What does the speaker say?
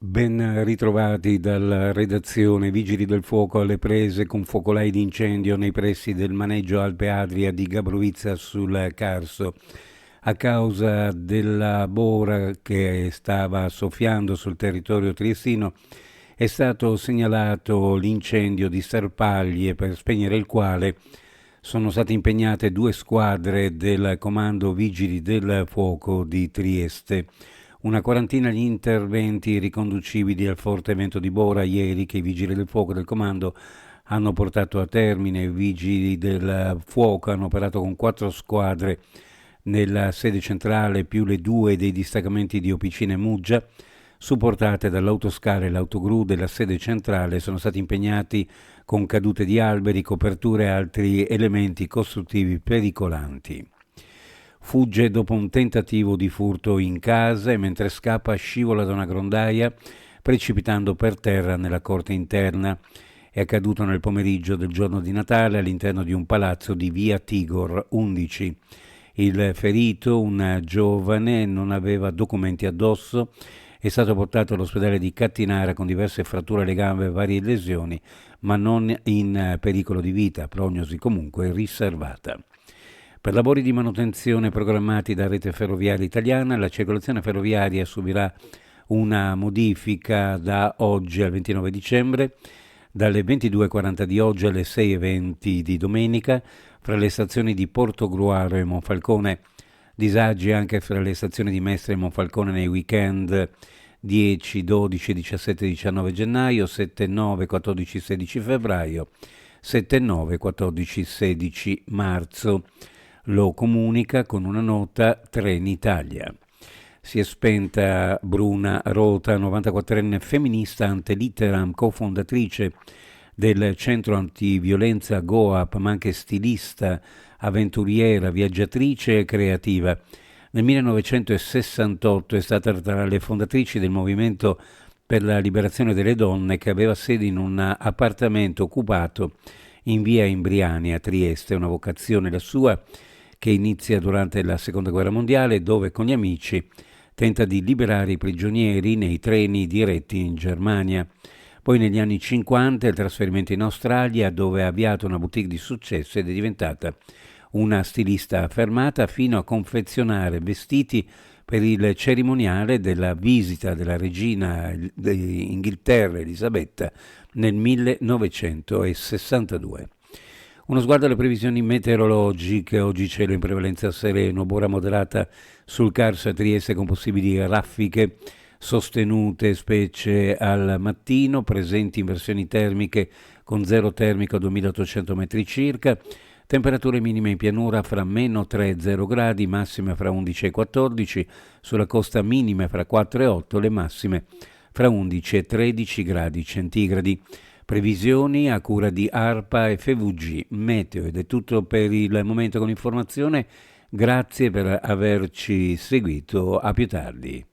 Ben ritrovati dalla redazione. Vigili del fuoco alle prese con focolai di incendio nei pressi del maneggio Alpe Adria di Gabrovizza sul Carso. A causa della bora che stava soffiando sul territorio triestino è stato segnalato l'incendio di Starpaglie, per spegnere il quale sono state impegnate 2 squadre del Comando Vigili del Fuoco di Trieste. Una quarantina gli interventi riconducibili al forte vento di Bora ieri che i Vigili del Fuoco del Comando hanno portato a termine. I Vigili del Fuoco hanno operato con 4 squadre nella sede centrale più le 2 dei distaccamenti di Opicina e Muggia, supportate dall'autoscala e l'autogru della sede centrale. Sono stati impegnati con cadute di alberi, coperture e altri elementi costruttivi pericolanti. Fugge dopo un tentativo di furto in casa e mentre scappa scivola da una grondaia precipitando per terra nella corte interna. È accaduto nel pomeriggio del giorno di Natale all'interno di un palazzo di via Tigor 11. Il ferito, un giovane, non aveva documenti addosso, è stato portato all'ospedale di Cattinara con diverse fratture alle gambe e varie lesioni, ma non in pericolo di vita, prognosi comunque riservata. Per lavori di manutenzione programmati da Rete Ferroviaria Italiana, la circolazione ferroviaria subirà una modifica da oggi al 29 dicembre, dalle 22.40 di oggi alle 6.20 di domenica, fra le stazioni di Portogruaro e Monfalcone. Disagi anche fra le stazioni di Mestre e Monfalcone nei weekend 10, 12, 17, 19 gennaio, 7, 9, 14, 16 febbraio, 7, 9, 14, 16 marzo. Lo comunica con una nota Trenitalia. Si è spenta Bruna Rota, 94enne femminista ante litteram, cofondatrice del centro antiviolenza Goap, ma anche stilista, avventuriera, viaggiatrice e creativa. Nel 1968 è stata tra le fondatrici del movimento per la liberazione delle donne, che aveva sede in un appartamento occupato in via Imbriani a Trieste. Una vocazione la sua che inizia durante la Seconda Guerra Mondiale, dove con gli amici tenta di liberare i prigionieri nei treni diretti in Germania. Poi negli anni 50 il trasferimento in Australia, dove ha avviato una boutique di successo ed è diventata una stilista affermata fino a confezionare vestiti per il cerimoniale della visita della regina d'Inghilterra Elisabetta nel 1962. Uno sguardo alle previsioni meteorologiche. Oggi cielo in prevalenza sereno, bora moderata sul Carso a Trieste con possibili raffiche sostenute specie al mattino, presenti inversioni termiche con zero termico a 2800 metri circa, temperature minime in pianura fra meno 3 e 0 gradi, massime fra 11 e 14, sulla costa minime fra 4 e 8, le massime fra 11 e 13 gradi centigradi. Previsioni a cura di ARPA e FVG Meteo. Ed è tutto per il momento con l'informazione. Grazie per averci seguito. A più tardi.